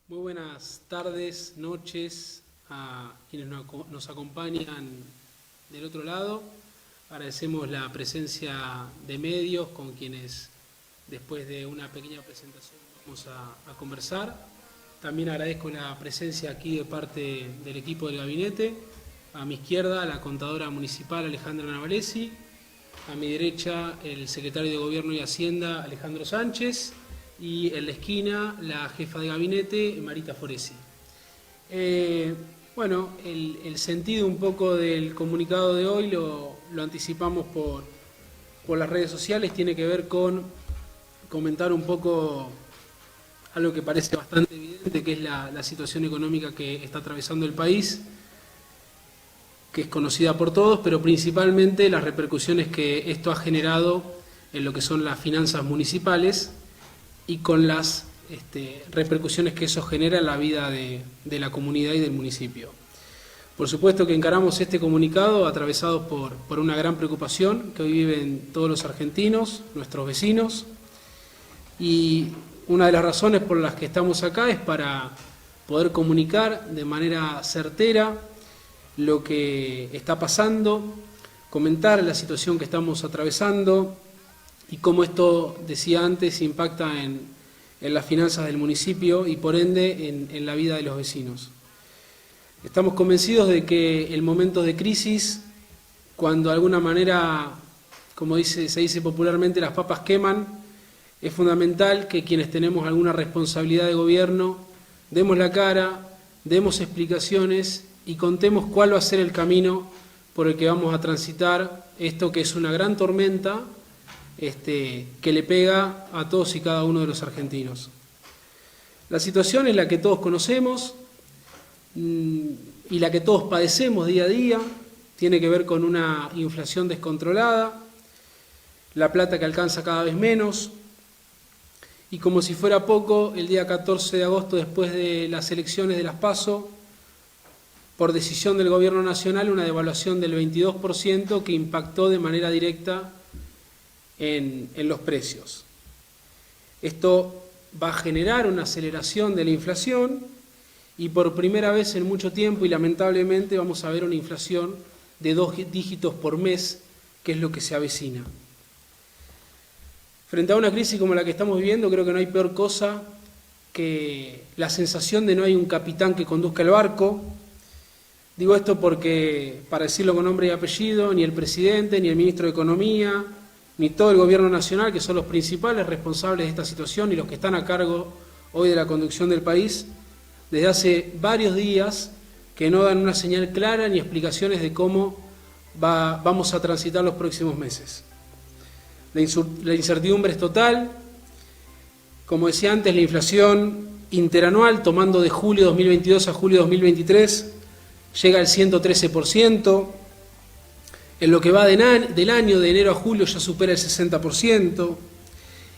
Muy buenas tardes, noches a quienes nos acompañan del otro lado. Agradecemos la presencia de medios con quienes después de una pequeña presentación vamos a conversar. También agradezco la presencia aquí de parte del equipo del gabinete. A mi izquierda la contadora municipal Alejandra Navalesi, a mi derecha el secretario de Gobierno y Hacienda Alejandro Sánchez, y en la esquina la jefa de gabinete Marita Foresi. Bueno, el sentido un poco del comunicado de hoy lo anticipamos por las redes sociales, tiene que ver con comentar un poco algo que parece bastante evidente, que es la situación económica que está atravesando el país, que es conocida por todos, pero principalmente las repercusiones que esto ha generado en lo que son las finanzas municipales y con las repercusiones que eso genera en la vida de la comunidad y del municipio. Por supuesto que encaramos este comunicado atravesados por una gran preocupación que hoy viven todos los argentinos, nuestros vecinos, y una de las razones por las que estamos acá es para poder comunicar de manera certera lo que está pasando, comentar la situación que estamos atravesando y cómo esto, decía antes, impacta en las finanzas del municipio y por ende en la vida de los vecinos. Estamos convencidos de que el momento de crisis, cuando de alguna manera, como se dice popularmente, las papas queman, es fundamental que quienes tenemos alguna responsabilidad de gobierno demos la cara, demos explicaciones y contemos cuál va a ser el camino por el que vamos a transitar esto que es una gran tormenta que le pega a todos y cada uno de los argentinos. La situación es la que todos conocemos y la que todos padecemos día a día, tiene que ver con una inflación descontrolada, la plata que alcanza cada vez menos, y como si fuera poco, el día 14 de agosto, después de las elecciones de las PASO, por decisión del Gobierno Nacional, una devaluación del 22% que impactó de manera directa en los precios. Esto va a generar una aceleración de la inflación y por primera vez en mucho tiempo y lamentablemente vamos a ver una inflación de 2 dígitos por mes, que es lo que se avecina. Frente a una crisis como la que estamos viviendo, creo que no hay peor cosa que la sensación de no hay un capitán que conduzca el barco. Digo esto porque, para decirlo con nombre y apellido, ni el presidente, ni el ministro de Economía, ni todo el Gobierno Nacional, que son los principales responsables de esta situación y los que están a cargo hoy de la conducción del país, desde hace varios días que no dan una señal clara ni explicaciones de cómo vamos a transitar los próximos meses. La incertidumbre es total. Como decía antes, la inflación interanual, tomando de julio 2022 a julio 2023, llega al 113%. En lo que va del año de enero a julio ya supera el 60%,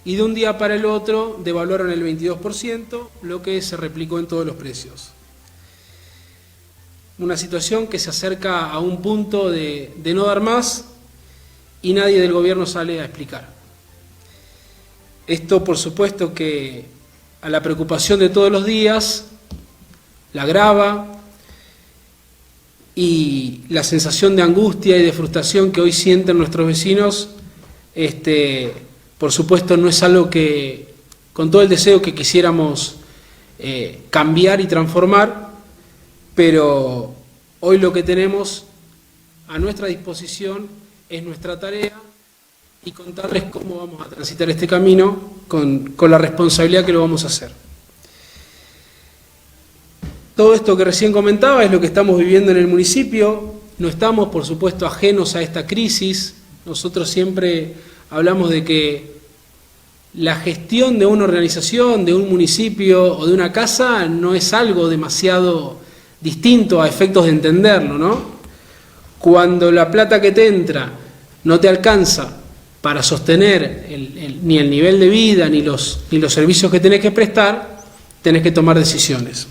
y de un día para el otro devaluaron el 22%, lo que se replicó en todos los precios. Una situación que se acerca a un punto de no dar más y nadie del gobierno sale a explicar. Esto, por supuesto, que a la preocupación de todos los días la agrava, y la sensación de angustia y de frustración que hoy sienten nuestros vecinos, por supuesto, no es algo que, con todo el deseo que quisiéramos cambiar y transformar, pero hoy lo que tenemos a nuestra disposición es nuestra tarea y contarles cómo vamos a transitar este camino con la responsabilidad que lo vamos a hacer. Todo esto que recién comentaba es lo que estamos viviendo en el municipio. No estamos, por supuesto, ajenos a esta crisis. Nosotros siempre hablamos de que la gestión de una organización, de un municipio o de una casa no es algo demasiado distinto a efectos de entenderlo, ¿no? Cuando la plata que te entra no te alcanza para sostener ni el nivel de vida ni los servicios que tenés que prestar, tenés que tomar decisiones.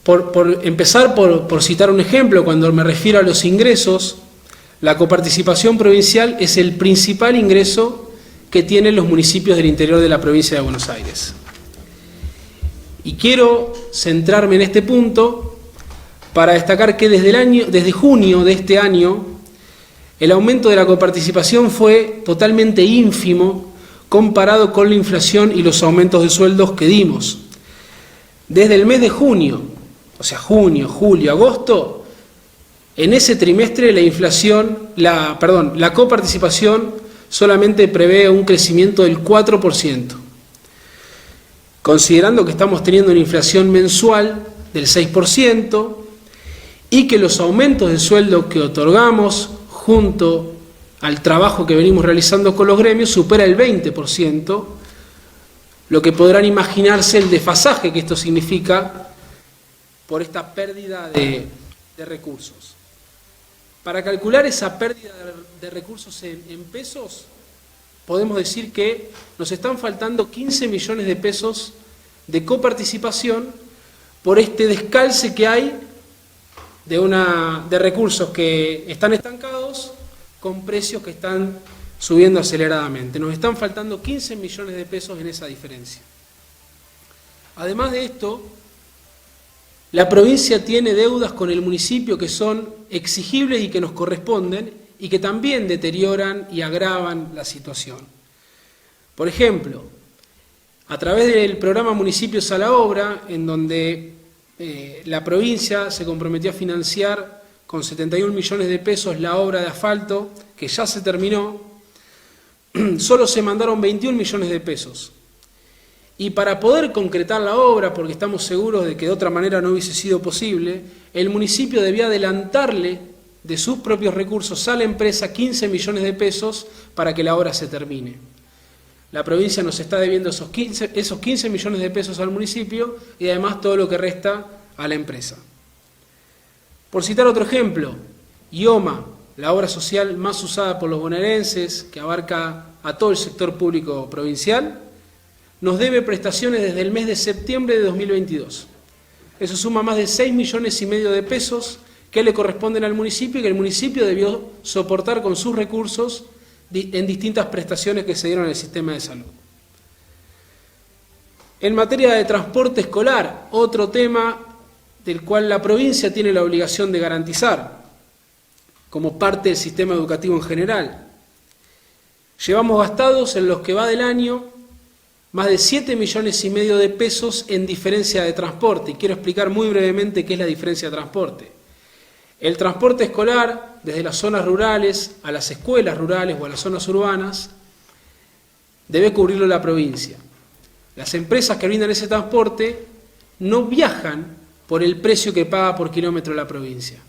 Por empezar por citar un ejemplo, cuando me refiero a los ingresos, la coparticipación provincial es el principal ingreso que tienen los municipios del interior de la provincia de Buenos Aires. Y quiero centrarme en este punto para destacar que desde junio de este año, el aumento de la coparticipación fue totalmente ínfimo comparado con la inflación y los aumentos de sueldos que dimos. Desde el mes de junio, o sea, junio, julio, agosto, en ese trimestre la coparticipación solamente prevé un crecimiento del 4%, considerando que estamos teniendo una inflación mensual del 6% y que los aumentos de sueldo que otorgamos junto al trabajo que venimos realizando con los gremios supera el 20%, lo que podrán imaginarse el desfasaje que esto significa por esta pérdida de recursos. Para calcular esa pérdida de recursos en pesos, podemos decir que nos están faltando 15 millones de pesos de coparticipación por este descalce que hay de recursos que están estancados con precios que están subiendo aceleradamente. Nos están faltando 15 millones de pesos en esa diferencia. Además de esto, la provincia tiene deudas con el municipio que son exigibles y que nos corresponden y que también deterioran y agravan la situación. Por ejemplo, a través del programa Municipios a la Obra, en donde la provincia se comprometió a financiar con 71 millones de pesos la obra de asfalto, que ya se terminó, solo se mandaron 21 millones de pesos. Y para poder concretar la obra, porque estamos seguros de que de otra manera no hubiese sido posible, el municipio debía adelantarle de sus propios recursos a la empresa 15 millones de pesos para que la obra se termine. La provincia nos está debiendo esos 15 millones de pesos al municipio y además todo lo que resta a la empresa. Por citar otro ejemplo, IOMA, la obra social más usada por los bonaerenses, que abarca a todo el sector público provincial, nos debe prestaciones desde el mes de septiembre de 2022. Eso suma más de 6 millones y medio de pesos que le corresponden al municipio y que el municipio debió soportar con sus recursos en distintas prestaciones que se dieron en el sistema de salud. En materia de transporte escolar, otro tema del cual la provincia tiene la obligación de garantizar como parte del sistema educativo en general. Llevamos gastados en los que va del año más de 7 millones y medio de pesos en diferencia de transporte. Y quiero explicar muy brevemente qué es la diferencia de transporte. El transporte escolar, desde las zonas rurales a las escuelas rurales o a las zonas urbanas, debe cubrirlo la provincia. Las empresas que brindan ese transporte no viajan por el precio que paga por kilómetro la provincia.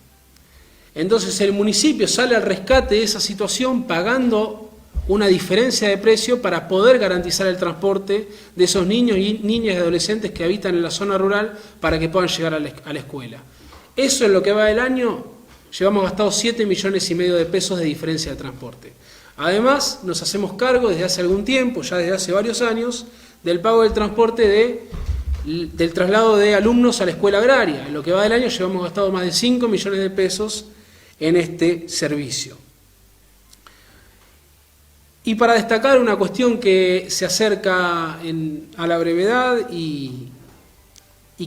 Entonces el municipio sale al rescate de esa situación pagando una diferencia de precio para poder garantizar el transporte de esos niños y niñas y adolescentes que habitan en la zona rural para que puedan llegar a la escuela. Eso en lo que va del año, llevamos gastados 7 millones y medio de pesos de diferencia de transporte. Además, nos hacemos cargo desde hace algún tiempo, ya desde hace varios años, del pago del transporte del traslado de alumnos a la escuela agraria. En lo que va del año llevamos gastado más de 5 millones de pesos en este servicio. Y para destacar una cuestión que se acerca a la brevedad y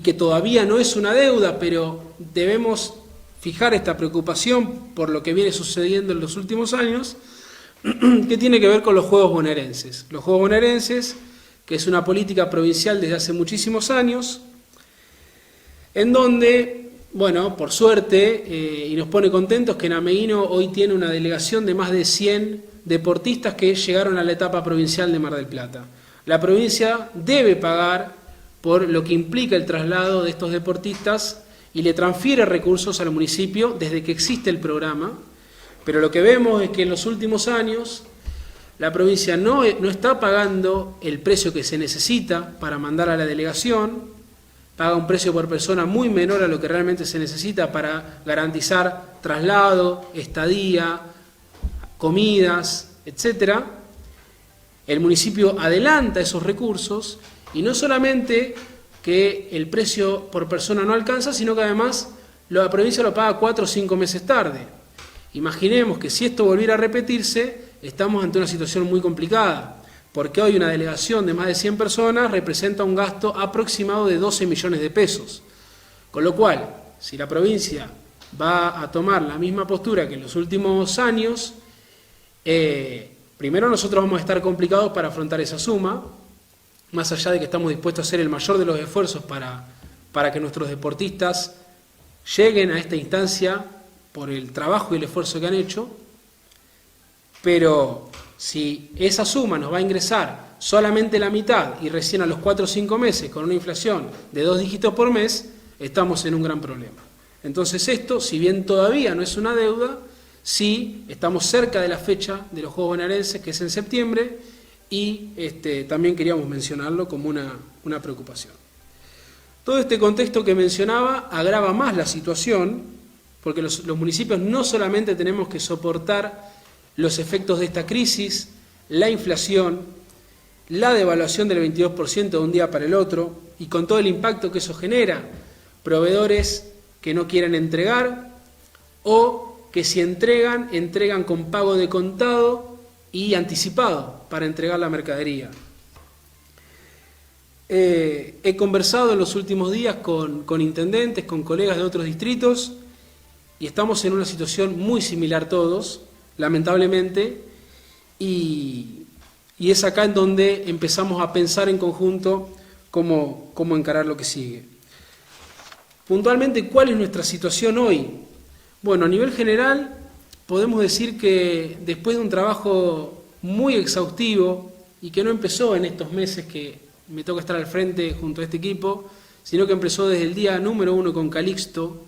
que todavía no es una deuda, pero debemos fijar esta preocupación por lo que viene sucediendo en los últimos años, que tiene que ver con los Juegos Bonaerenses. Los Juegos Bonaerenses, que es una política provincial desde hace muchísimos años, en donde, bueno, por suerte, y nos pone contentos que Ameguino hoy tiene una delegación de más de 100 deportistas que llegaron a la etapa provincial de Mar del Plata. La provincia debe pagar por lo que implica el traslado de estos deportistas y le transfiere recursos al municipio desde que existe el programa, pero lo que vemos es que en los últimos años la provincia no está pagando el precio que se necesita para mandar a la delegación, paga un precio por persona muy menor a lo que realmente se necesita para garantizar traslado, estadía, comidas, etc. El municipio adelanta esos recursos y no solamente que el precio por persona no alcanza, sino que además la provincia lo paga 4 o 5 meses tarde. Imaginemos que si esto volviera a repetirse, estamos ante una situación muy complicada. porque hoy una delegación de más de 100 personas representa un gasto aproximado de 12 millones de pesos. Con lo cual, si la provincia va a tomar la misma postura que en los últimos años, primero nosotros vamos a estar complicados para afrontar esa suma, más allá de que estamos dispuestos a hacer el mayor de los esfuerzos para que nuestros deportistas lleguen a esta instancia por el trabajo y el esfuerzo que han hecho, pero si esa suma nos va a ingresar solamente la mitad y recién a los 4 o 5 meses con una inflación de 2 dígitos por mes, estamos en un gran problema. Entonces esto, si bien todavía no es una deuda, sí estamos cerca de la fecha de los Juegos Bonaerenses, que es en septiembre, y también queríamos mencionarlo como una preocupación. Todo este contexto que mencionaba agrava más la situación, porque los municipios no solamente tenemos que soportar los efectos de esta crisis, la inflación, la devaluación del 22% de un día para el otro, y con todo el impacto que eso genera, proveedores que no quieren entregar, o que si entregan con pago de contado y anticipado para entregar la mercadería. He conversado en los últimos días con intendentes, con colegas de otros distritos, y estamos en una situación muy similar todos, lamentablemente, y es acá en donde empezamos a pensar en conjunto cómo encarar lo que sigue. Puntualmente, ¿cuál es nuestra situación hoy? Bueno, a nivel general, podemos decir que después de un trabajo muy exhaustivo y que no empezó en estos meses que me toca estar al frente junto a este equipo, sino que empezó desde el día número 1 con Calixto,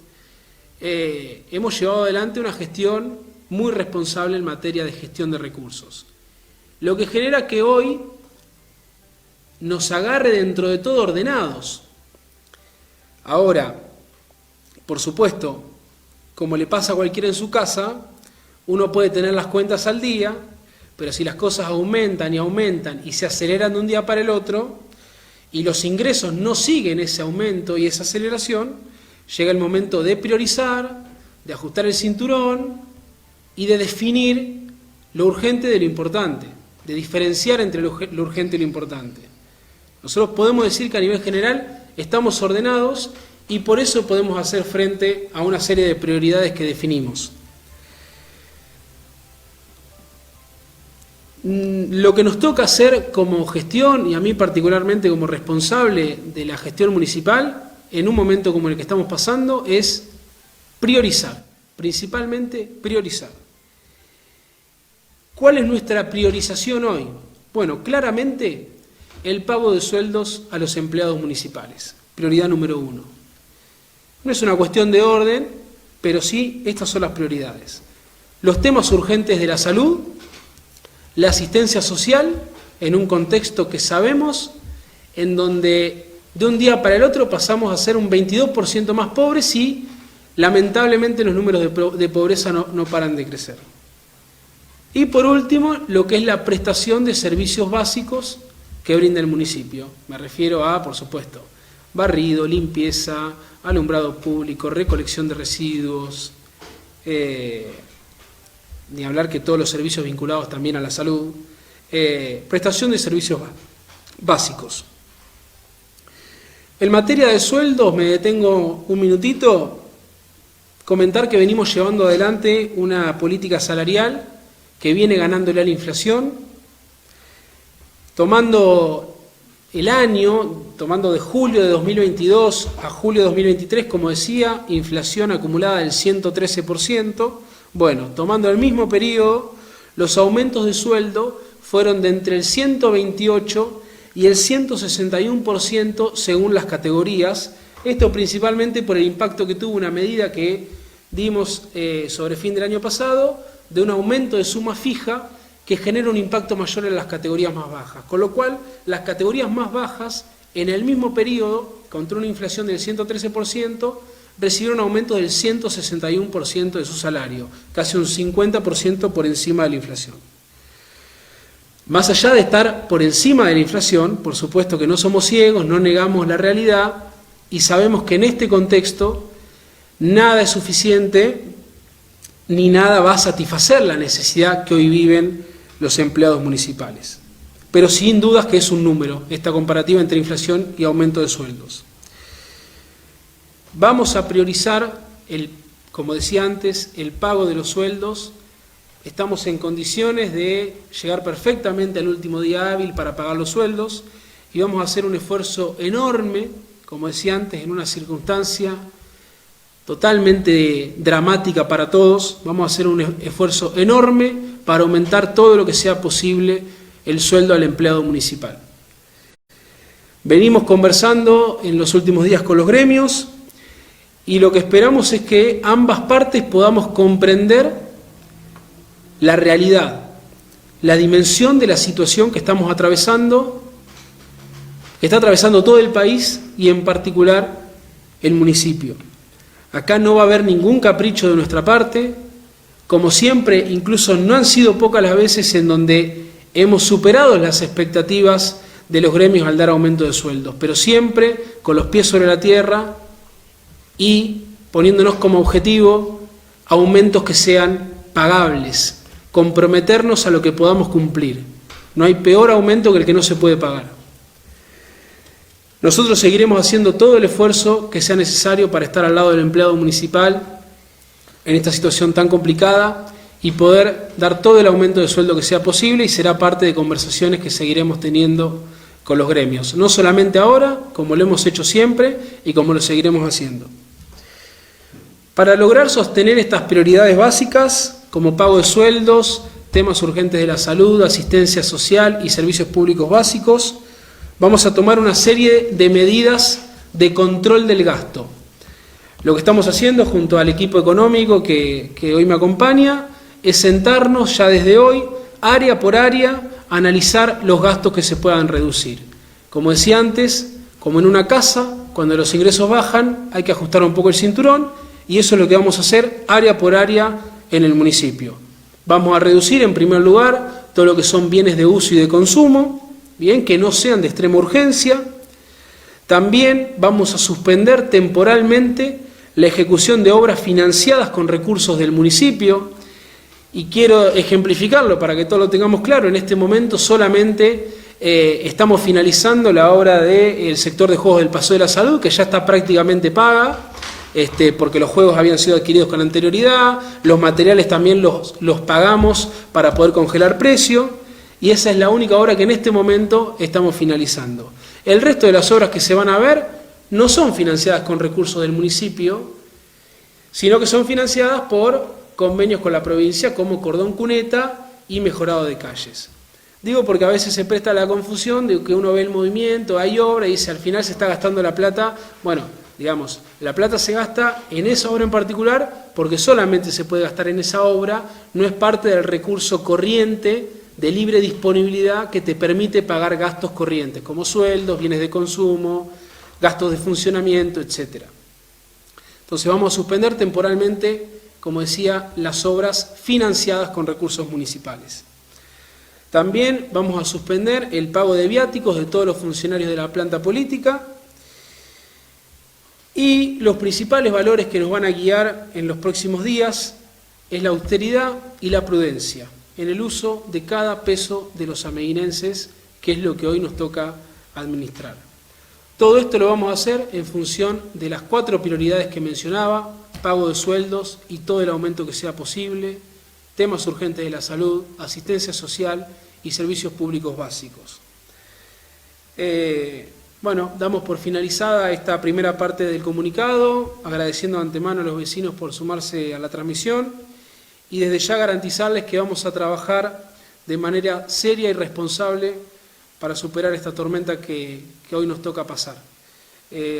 hemos llevado adelante una gestión muy responsable en materia de gestión de recursos. Lo que genera que hoy nos agarre dentro de todo ordenados. Ahora, por supuesto, como le pasa a cualquiera en su casa, uno puede tener las cuentas al día, pero si las cosas aumentan y se aceleran de un día para el otro, y los ingresos no siguen ese aumento y esa aceleración, llega el momento de priorizar, de ajustar el cinturón y de definir lo urgente de lo importante, de diferenciar entre lo urgente y lo importante. Nosotros podemos decir que a nivel general estamos ordenados y por eso podemos hacer frente a una serie de prioridades que definimos. Lo que nos toca hacer como gestión, y a mí particularmente como responsable de la gestión municipal, en un momento como el que estamos pasando, es priorizar, principalmente priorizar. ¿Cuál es nuestra priorización hoy? Bueno, claramente el pago de sueldos a los empleados municipales, prioridad número 1. No es una cuestión de orden, pero sí estas son las prioridades. Los temas urgentes de la salud, la asistencia social, en un contexto que sabemos, en donde de un día para el otro pasamos a ser un 22% más pobres y lamentablemente los números de pobreza no paran de crecer. Y por último, lo que es la prestación de servicios básicos que brinda el municipio. Me refiero a, por supuesto, barrido, limpieza, alumbrado público, recolección de residuos, ni hablar que todos los servicios vinculados también a la salud, prestación de servicios básicos. En materia de sueldos, me detengo un minutito, comentar que venimos llevando adelante una política salarial que viene ganándole a la inflación, tomando el año, tomando de julio de 2022 a julio de 2023, como decía, inflación acumulada del 113%. Bueno, tomando el mismo periodo, los aumentos de sueldo fueron de entre el 128 y el 161% según las categorías. Esto principalmente por el impacto que tuvo una medida que dimos sobre fin del año pasado, de un aumento de suma fija que genera un impacto mayor en las categorías más bajas. Con lo cual, las categorías más bajas, en el mismo periodo, contra una inflación del 113%, recibieron un aumento del 161% de su salario, casi un 50% por encima de la inflación. Más allá de estar por encima de la inflación, por supuesto que no somos ciegos, no negamos la realidad y sabemos que en este contexto nada es suficiente ni nada va a satisfacer la necesidad que hoy viven los empleados municipales. pero sin dudas que es un número, esta comparativa entre inflación y aumento de sueldos. Vamos a priorizar, como decía antes, el pago de los sueldos. Estamos en condiciones de llegar perfectamente al último día hábil para pagar los sueldos y vamos a hacer un esfuerzo enorme, como decía antes, en una circunstancia totalmente dramática para todos. Vamos a hacer un esfuerzo enorme para aumentar todo lo que sea posible el sueldo al empleado municipal. Venimos conversando en los últimos días con los gremios y lo que esperamos es que ambas partes podamos comprender la realidad, la dimensión de la situación que estamos atravesando, que está atravesando todo el país y en particular el municipio. Acá no va a haber ningún capricho de nuestra parte, como siempre, incluso no han sido pocas las veces en donde hemos superado las expectativas de los gremios al dar aumento de sueldos, pero siempre con los pies sobre la tierra y poniéndonos como objetivo aumentos que sean pagables, comprometernos a lo que podamos cumplir. No hay peor aumento que el que no se puede pagar. Nosotros seguiremos haciendo todo el esfuerzo que sea necesario para estar al lado del empleado municipal en esta situación tan complicada y poder dar todo el aumento de sueldo que sea posible, y será parte de conversaciones que seguiremos teniendo con los gremios. No solamente ahora, como lo hemos hecho siempre y como lo seguiremos haciendo. Para lograr sostener estas prioridades básicas, como pago de sueldos, temas urgentes de la salud, asistencia social y servicios públicos básicos, vamos a tomar una serie de medidas de control del gasto. Lo que estamos haciendo junto al equipo económico que hoy me acompaña es sentarnos ya desde hoy, área por área, a analizar los gastos que se puedan reducir. Como decía antes, como en una casa, cuando los ingresos bajan, hay que ajustar un poco el cinturón, y eso es lo que vamos a hacer área por área en el municipio. Vamos a reducir en primer lugar todo lo que son bienes de uso y de consumo, bien, que no sean de extrema urgencia. También vamos a suspender temporalmente la ejecución de obras financiadas con recursos del municipio, y quiero ejemplificarlo para que todos lo tengamos claro. En este momento solamente estamos finalizando la obra del sector de juegos del Paseo de la Salud, que ya está prácticamente paga, porque los juegos habían sido adquiridos con anterioridad, los materiales también los pagamos para poder congelar precio, y esa es la única obra que en este momento estamos finalizando. El resto de las obras que se van a ver no son financiadas con recursos del municipio, sino que son financiadas por convenios con la provincia, como cordón cuneta y mejorado de calles. Digo porque a veces se presta la confusión de que uno ve el movimiento, hay obra y dice al final se está gastando la plata. Bueno, digamos, la plata se gasta en esa obra en particular porque solamente se puede gastar en esa obra, no es parte del recurso corriente de libre disponibilidad que te permite pagar gastos corrientes, como sueldos, bienes de consumo, gastos de funcionamiento, etc. Entonces vamos a suspender temporalmente, como decía, las obras financiadas con recursos municipales. También vamos a suspender el pago de viáticos de todos los funcionarios de la planta política, y los principales valores que nos van a guiar en los próximos días es la austeridad y la prudencia en el uso de cada peso de los ameguinenses, que es lo que hoy nos toca administrar. Todo esto lo vamos a hacer en función de las 4 prioridades que mencionaba: pago de sueldos y todo el aumento que sea posible, temas urgentes de la salud, asistencia social y servicios públicos básicos. Bueno, damos por finalizada esta primera parte del comunicado, agradeciendo de antemano a los vecinos por sumarse a la transmisión y desde ya garantizarles que vamos a trabajar de manera seria y responsable para superar esta tormenta que hoy nos toca pasar.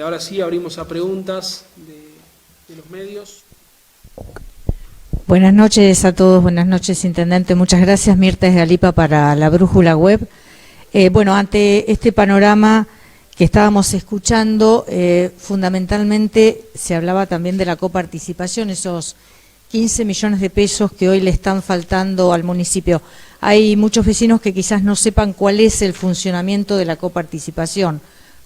Ahora sí, abrimos a preguntas de los medios. Buenas noches a todos, buenas noches, Intendente. Muchas gracias. Mirta Esgalipa para la Brújula Web. Bueno, ante este panorama que estábamos escuchando, fundamentalmente se hablaba también de la coparticipación, esos 15 millones de pesos que hoy le están faltando al municipio. Hay muchos vecinos que quizás no sepan cuál es el funcionamiento de la coparticipación,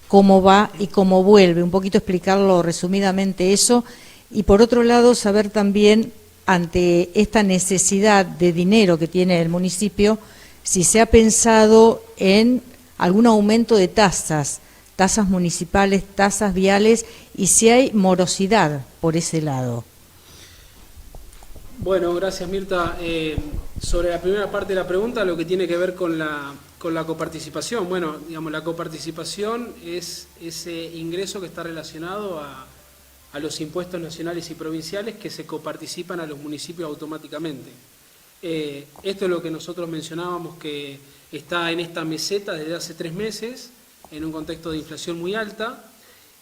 cómo va y cómo vuelve. Un poquito explicarlo resumidamente eso. Y por otro lado, saber también, ante esta necesidad de dinero que tiene el municipio, si se ha pensado en algún aumento de tasas municipales, tasas viales, y si hay morosidad por ese lado. Bueno, gracias Mirta. Sobre la primera parte de la pregunta, lo que tiene que ver con la coparticipación. Bueno, digamos, la coparticipación es ese ingreso que está relacionado a los impuestos nacionales y provinciales que se coparticipan a los municipios automáticamente. Esto es lo que nosotros mencionábamos, que está en esta meseta desde hace 3 meses, en un contexto de inflación muy alta,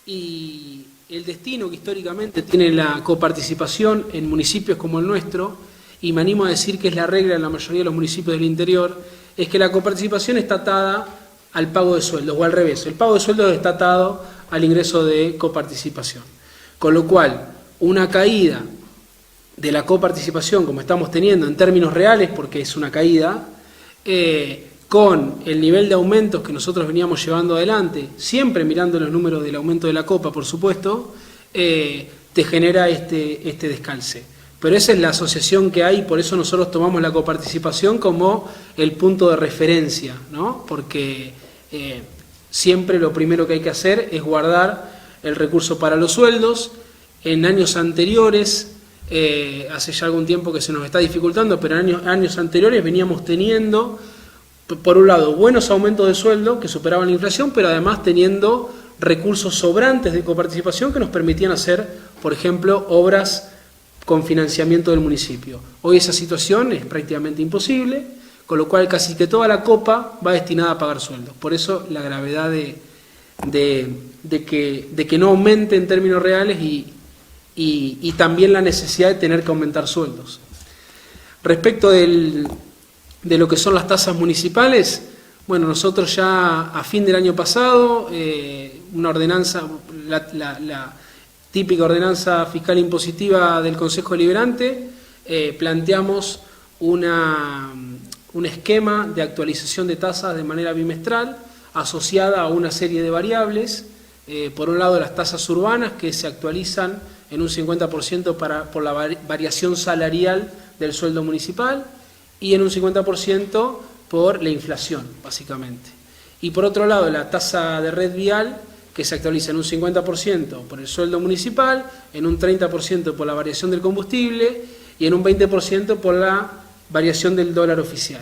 y el destino que históricamente tiene la coparticipación en municipios como el nuestro, y me animo a decir que es la regla en la mayoría de los municipios del interior, es que la coparticipación está atada al pago de sueldos, o al revés, el pago de sueldos está atado al ingreso de coparticipación. Con lo cual, una caída de la coparticipación, como estamos teniendo en términos reales, porque es una caída, con el nivel de aumentos que nosotros veníamos llevando adelante, siempre mirando los números del aumento de la copa, por supuesto, te genera este descalce. Pero esa es la asociación que hay, por eso nosotros tomamos la coparticipación como el punto de referencia, ¿no? Porque siempre lo primero que hay que hacer es guardar el recurso para los sueldos. En años anteriores, hace ya algún tiempo que se nos está dificultando, pero en años anteriores veníamos teniendo, por un lado, buenos aumentos de sueldo que superaban la inflación, pero además teniendo recursos sobrantes de coparticipación que nos permitían hacer, por ejemplo, obras con financiamiento del municipio. Hoy esa situación es prácticamente imposible, con lo cual casi que toda la copa va destinada a pagar sueldos. Por eso la gravedad de que no aumente en términos reales y también la necesidad de tener que aumentar sueldos. Respecto de lo que son las tasas municipales, bueno, nosotros ya a fin del año pasado, una ordenanza, la típica ordenanza fiscal impositiva del Consejo Deliberante, planteamos un esquema de actualización de tasas de manera bimestral, asociada a una serie de variables. Por un lado, las tasas urbanas, que se actualizan en un 50% por la variación salarial del sueldo municipal, y en un 50% por la inflación, básicamente. Y por otro lado, la tasa de red vial, que se actualiza en un 50% por el sueldo municipal, en un 30% por la variación del combustible y en un 20% por la variación del dólar oficial.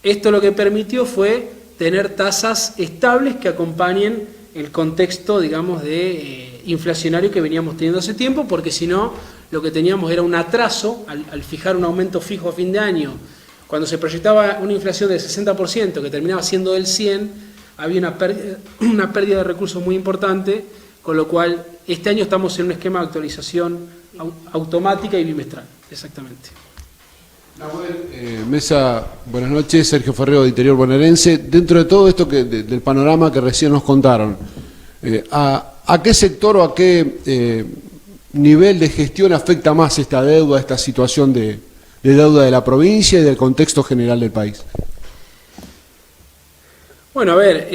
Esto lo que permitió fue tener tasas estables que acompañen el contexto, digamos, de inflacionario que veníamos teniendo hace tiempo, porque si no, lo que teníamos era un atraso al fijar un aumento fijo a fin de año. Cuando se proyectaba una inflación del 60%, que terminaba siendo del 100%, había una pérdida de recursos muy importante, con lo cual este año estamos en un esquema de actualización automática y bimestral, exactamente. Mesa, buenas noches, Sergio Ferrero de Interior Bonaerense. Dentro de todo esto del panorama que recién nos contaron, ¿a qué sector o a qué nivel de gestión afecta más esta deuda, esta situación de deuda de la provincia y del contexto general del país? Bueno, a ver,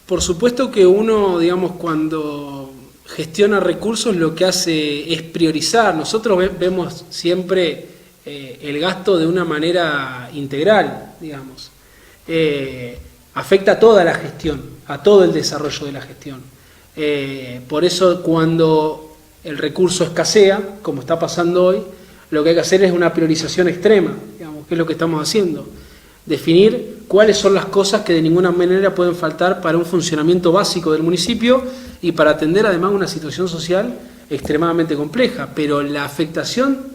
por supuesto que uno, digamos, cuando gestiona recursos lo que hace es priorizar. Nosotros vemos siempre el gasto de una manera integral, digamos. Afecta a toda la gestión, a todo el desarrollo de la gestión. Por eso cuando el recurso escasea, como está pasando hoy, lo que hay que hacer es una priorización extrema, digamos, que es lo que estamos haciendo. Definir cuáles son las cosas que de ninguna manera pueden faltar para un funcionamiento básico del municipio y para atender además una situación social extremadamente compleja. Pero la afectación,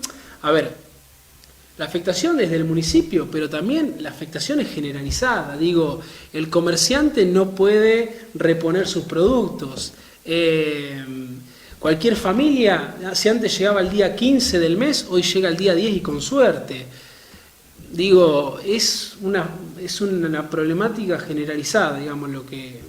la afectación desde el municipio, pero también la afectación es generalizada. Digo, el comerciante no puede reponer sus productos. Cualquier familia, si antes llegaba el día 15 del mes, hoy llega el día 10 y con suerte. Digo, es una problemática generalizada, digamos, lo que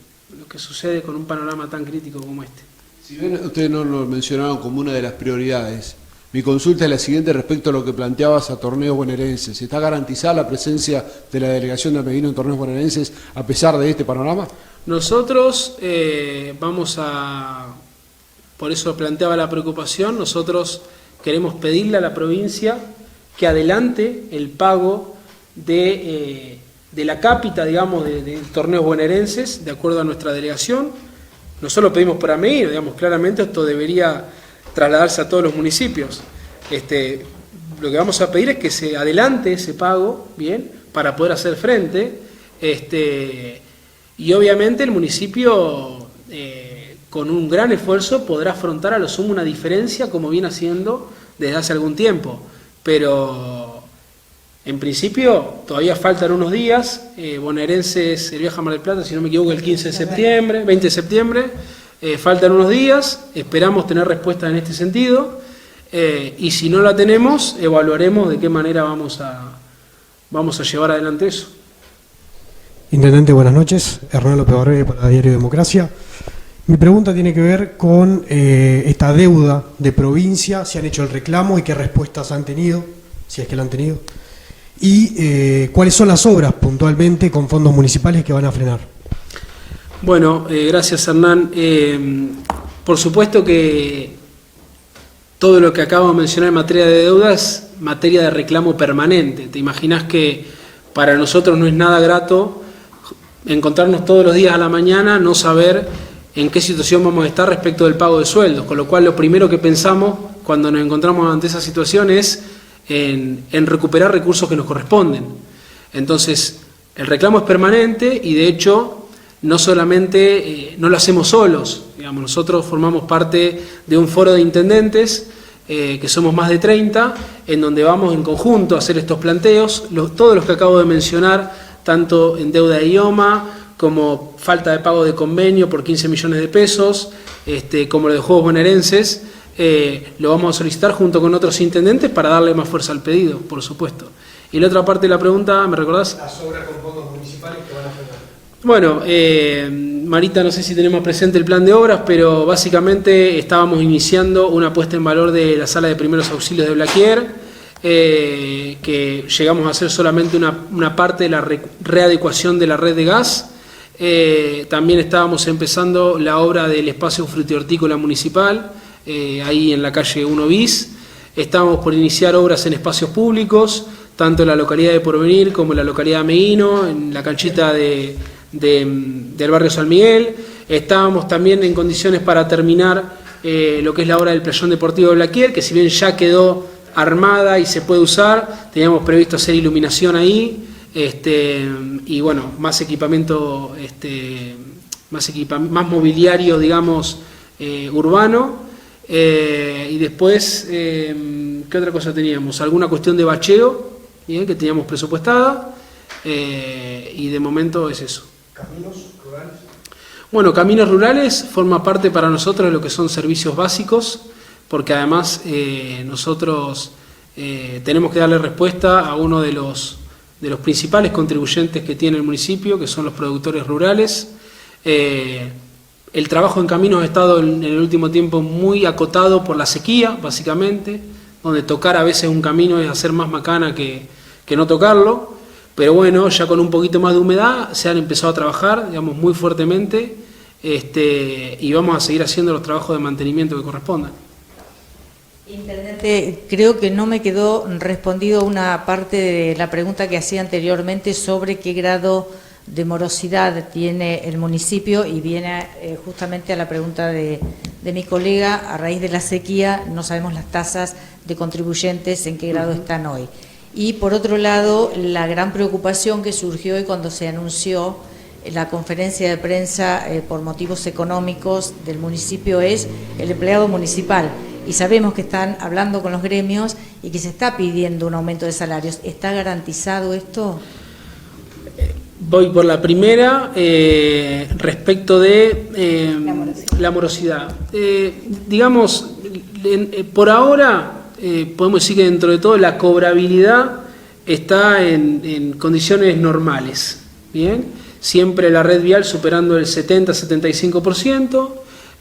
sucede con un panorama tan crítico como este. Si bien ustedes no lo mencionaron como una de las prioridades, mi consulta es la siguiente respecto a lo que planteabas a torneos bonaerenses. ¿Está garantizada la presencia de la delegación de Ameguino en torneos bonaerenses a pesar de este panorama? Nosotros por eso planteaba la preocupación, nosotros queremos pedirle a la provincia que adelante el pago de la cápita, digamos, de torneos bonaerenses, de acuerdo a nuestra delegación. Nosotros pedimos para medir, digamos, claramente esto debería trasladarse a todos los municipios. Lo que vamos a pedir es que se adelante ese pago, bien, para poder hacer frente, y obviamente el municipio con un gran esfuerzo podrá afrontar a lo sumo una diferencia como viene haciendo desde hace algún tiempo, pero en principio todavía faltan unos días. Bonaerenses, el viaje a Mar del Plata, si no me equivoco, el 15 de septiembre, 20 de septiembre, faltan unos días, esperamos tener respuesta en este sentido, y si no la tenemos, evaluaremos de qué manera vamos a llevar adelante eso. Intendente, buenas noches. Hernán López Barrera para Diario Democracia. Mi pregunta tiene que ver con esta deuda de provincia, si han hecho el reclamo y qué respuestas han tenido, si es que la han tenido, y cuáles son las obras puntualmente con fondos municipales que van a frenar. Bueno, gracias Hernán. Por supuesto que todo lo que acabo de mencionar en materia de deuda es materia de reclamo permanente. Te imaginas que para nosotros no es nada grato encontrarnos todos los días a la mañana, no saber en qué situación vamos a estar respecto del pago de sueldos, con lo cual lo primero que pensamos cuando nos encontramos ante esa situación es en recuperar recursos que nos corresponden. Entonces, el reclamo es permanente y de hecho no solamente no lo hacemos solos, digamos, nosotros formamos parte de un foro de intendentes, que somos más de 30, en donde vamos en conjunto a hacer estos planteos, todos los que acabo de mencionar, tanto en deuda de IOMA, como falta de pago de convenio por 15 millones de pesos, como lo de Juegos Bonaerenses, lo vamos a solicitar junto con otros intendentes para darle más fuerza al pedido, por supuesto. Y la otra parte de la pregunta, ¿me recordás? Las obras con fondos municipales que van a frenar. Bueno, Marita, no sé si tenemos presente el plan de obras, pero básicamente estábamos iniciando una puesta en valor de la sala de primeros auxilios de Blaquier, que llegamos a hacer solamente una parte de la readecuación de la red de gas. También estábamos empezando la obra del espacio frutihortícola municipal, ahí en la calle 1 bis. Estábamos por iniciar obras en espacios públicos, tanto en la localidad de Porvenir como en la localidad de Meguino, en la canchita del barrio San Miguel. Estábamos también en condiciones para terminar lo que es la obra del playón deportivo de Blaquier, que si bien ya quedó armada y se puede usar, teníamos previsto hacer iluminación ahí, y bueno, más equipamiento, más mobiliario, digamos, urbano. Y después, ¿qué otra cosa teníamos? Alguna cuestión de bacheo, bien, que teníamos presupuestada, y de momento es eso. ¿Caminos rurales? Bueno, Caminos Rurales forma parte para nosotros de lo que son servicios básicos, porque además nosotros tenemos que darle respuesta a uno de los principales contribuyentes que tiene el municipio, que son los productores rurales. El trabajo en Caminos ha estado en el último tiempo muy acotado por la sequía, básicamente, donde tocar a veces un camino es hacer más macana que no tocarlo, pero bueno, ya con un poquito más de humedad se han empezado a trabajar, digamos, muy fuertemente, y vamos a seguir haciendo los trabajos de mantenimiento que correspondan. Intendente, creo que no me quedó respondido una parte de la pregunta que hacía anteriormente sobre qué grado de morosidad tiene el municipio, y viene justamente a la pregunta de mi colega. A raíz de la sequía no sabemos las tasas de contribuyentes en qué grado están hoy. Y por otro lado, la gran preocupación que surgió hoy cuando se anunció la conferencia de prensa por motivos económicos del municipio es el empleado municipal. Y sabemos que están hablando con los gremios y que se está pidiendo un aumento de salarios. ¿Está garantizado esto? Voy por la primera, respecto de la morosidad. Digamos, por ahora podemos decir que dentro de todo la cobrabilidad está en condiciones normales, ¿bien? Siempre la red vial superando el 70-75%,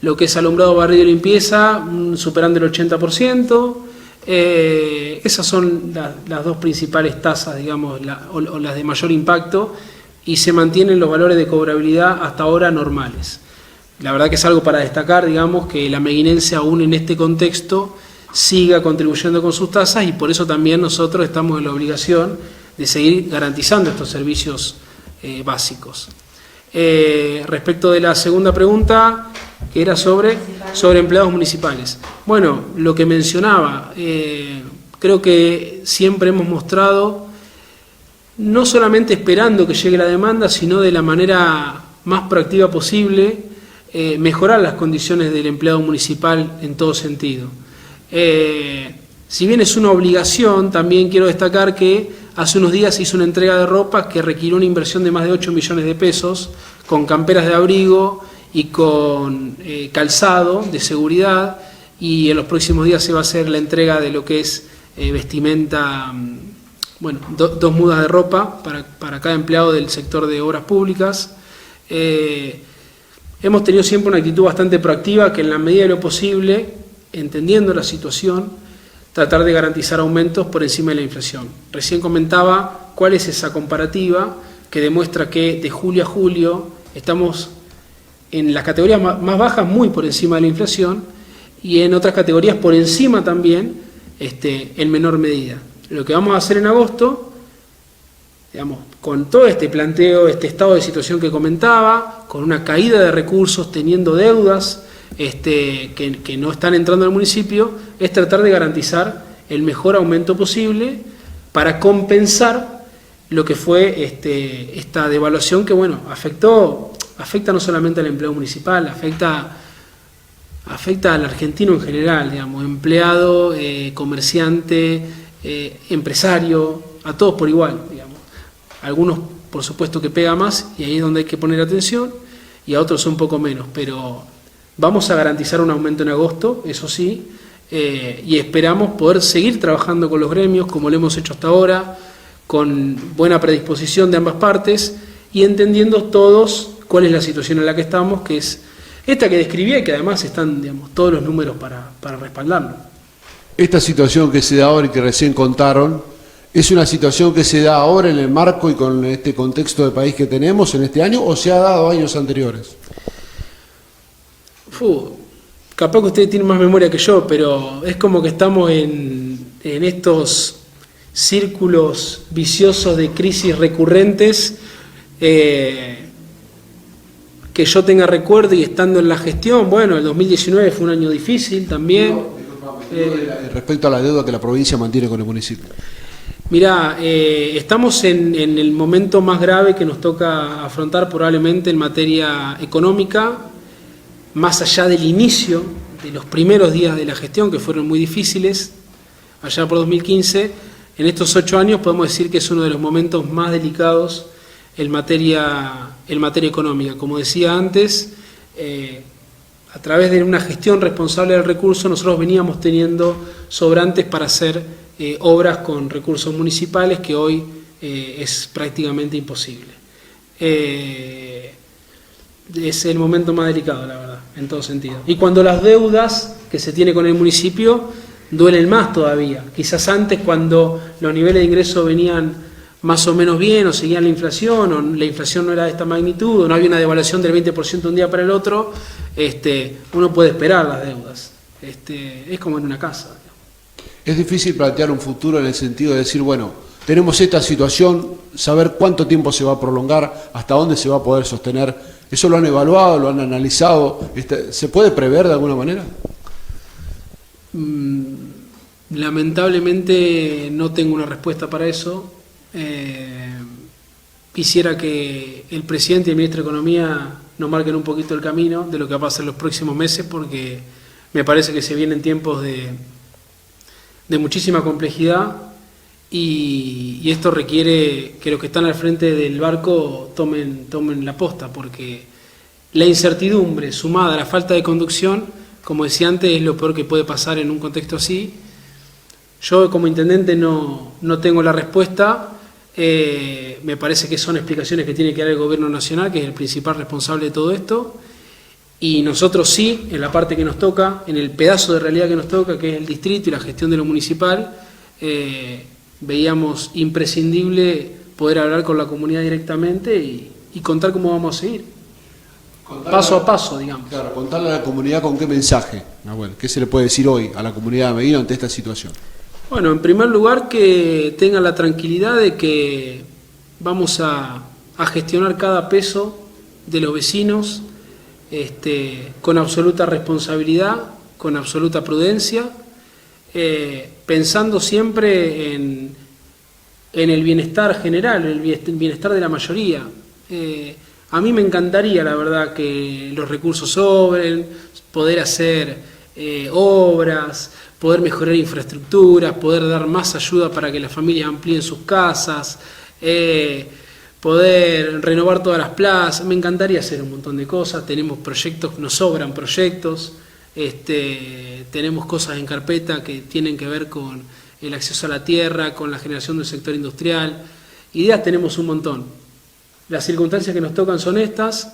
lo que es alumbrado, barrido y limpieza superando el 80%. Esas son las dos principales tasas, digamos, o las de mayor impacto, y se mantienen los valores de cobrabilidad hasta ahora normales. La verdad que es algo para destacar, digamos, que la meguinense aún en este contexto siga contribuyendo con sus tasas, y por eso también nosotros estamos en la obligación seguir garantizando estos servicios básicos. Respecto de la segunda pregunta, que era sobre empleados municipales. Bueno, lo que mencionaba, creo que siempre hemos mostrado, no solamente esperando que llegue la demanda, sino de la manera más proactiva posible, mejorar las condiciones del empleado municipal en todo sentido. Si bien es una obligación, también quiero destacar que hace unos días se hizo una entrega de ropa que requirió una inversión de más de 8 millones de pesos, con camperas de abrigo y con calzado de seguridad, y en los próximos días se va a hacer la entrega de lo que es vestimenta, bueno, 2 mudas de ropa para cada empleado del sector de obras públicas. Hemos tenido siempre una actitud bastante proactiva, que en la medida de lo posible, entendiendo la situación, tratar de garantizar aumentos por encima de la inflación. Recién comentaba cuál es esa comparativa que demuestra que de julio a julio estamos en las categorías más bajas muy por encima de la inflación, y en otras categorías por encima también, en menor medida. Lo que vamos a hacer en agosto, digamos, con todo este planteo, este estado de situación que comentaba, con una caída de recursos, teniendo deudas que no están entrando al municipio, es tratar de garantizar el mejor aumento posible para compensar lo que fue esta devaluación que, bueno, afecta no solamente al empleo municipal, afecta al argentino en general, digamos, empleado, comerciante, empresario, a todos por igual, digamos. Algunos, por supuesto, que pega más, y ahí es donde hay que poner atención, y a otros un poco menos, pero vamos a garantizar un aumento en agosto, eso sí, y esperamos poder seguir trabajando con los gremios, como lo hemos hecho hasta ahora, con buena predisposición de ambas partes, y entendiendo todos cuál es la situación en la que estamos, que es esta que describí, y que además están, digamos, todos los números para respaldarlo. Esta situación que se da ahora y que recién contaron, ¿es una situación que se da ahora en el marco y con este contexto de país que tenemos en este año, o se ha dado años anteriores? Capaz que ustedes tienen más memoria que yo, pero es como que estamos en estos círculos viciosos de crisis recurrentes, que yo tenga recuerdo, y estando en la gestión, bueno, el 2019 fue un año difícil también. Respecto a la deuda que la provincia mantiene con el municipio. Mirá, estamos en el momento más grave que nos toca afrontar probablemente en materia económica, más allá del inicio de los primeros días de la gestión, que fueron muy difíciles, allá por 2015, en estos 8 años podemos decir que es uno de los momentos más delicados en materia económica. Como decía antes, a través de una gestión responsable del recurso, nosotros veníamos teniendo sobrantes para hacer obras con recursos municipales, que hoy es prácticamente imposible. Es el momento más delicado, la verdad, en todo sentido. Y cuando las deudas que se tiene con el municipio duelen más todavía. Quizás antes, cuando los niveles de ingreso venían más o menos bien, o seguían la inflación, o la inflación no era de esta magnitud, o no había una devaluación del 20% de un día para el otro, uno puede esperar las deudas. Es como en una casa. Es difícil plantear un futuro en el sentido de decir, bueno, tenemos esta situación, saber cuánto tiempo se va a prolongar, hasta dónde se va a poder sostener. ¿Eso lo han evaluado, lo han analizado? ¿Se puede prever de alguna manera? Lamentablemente no tengo una respuesta para eso. Quisiera que el presidente y el ministro de Economía nos marquen un poquito el camino de lo que va a pasar en los próximos meses, porque me parece que se vienen tiempos de muchísima complejidad, y esto requiere que los que están al frente del barco tomen la posta, porque la incertidumbre sumada a la falta de conducción, como decía antes, es lo peor que puede pasar en un contexto así. Yo como intendente no tengo la respuesta. Me parece que son explicaciones que tiene que dar el gobierno nacional, que es el principal responsable de todo esto, y nosotros sí, en la parte que nos toca, en el pedazo de realidad que nos toca, que es el distrito y la gestión de lo municipal, veíamos imprescindible poder hablar con la comunidad directamente y contar cómo vamos a seguir, paso a paso, digamos. Claro, contarle a la comunidad con qué mensaje, Nahuel, qué se le puede decir hoy a la comunidad de Meguino ante esta situación. Bueno, en primer lugar que tengan la tranquilidad de que vamos a gestionar cada peso de los vecinos con absoluta responsabilidad, con absoluta prudencia, pensando siempre en el bienestar general, el bienestar de la mayoría. A mí me encantaría, la verdad, que los recursos sobren, poder hacer obras, poder mejorar infraestructuras, poder dar más ayuda para que las familias amplíen sus casas, poder renovar todas las plazas. Me encantaría hacer un montón de cosas. Tenemos proyectos, nos sobran proyectos, tenemos cosas en carpeta que tienen que ver con el acceso a la tierra, con la generación del sector industrial. Ideas tenemos un montón. Las circunstancias que nos tocan son estas,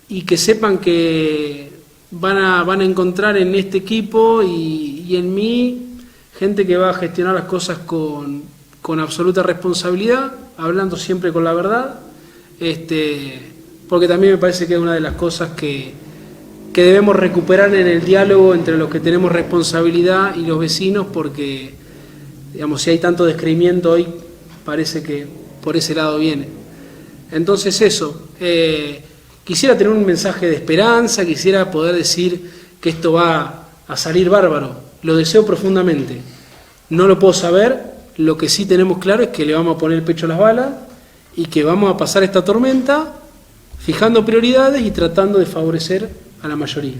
y que sepan que van a encontrar en este equipo y en mí gente que va a gestionar las cosas con absoluta responsabilidad, hablando siempre con la verdad, porque también me parece que es una de las cosas que debemos recuperar en el diálogo entre los que tenemos responsabilidad y los vecinos, porque, digamos, si hay tanto descreimiento hoy, parece que por ese lado viene. Entonces eso, quisiera tener un mensaje de esperanza, quisiera poder decir que esto va a salir bárbaro, lo deseo profundamente, no lo puedo saber. Lo que sí tenemos claro es que le vamos a poner el pecho a las balas y que vamos a pasar esta tormenta fijando prioridades y tratando de favorecer a la mayoría.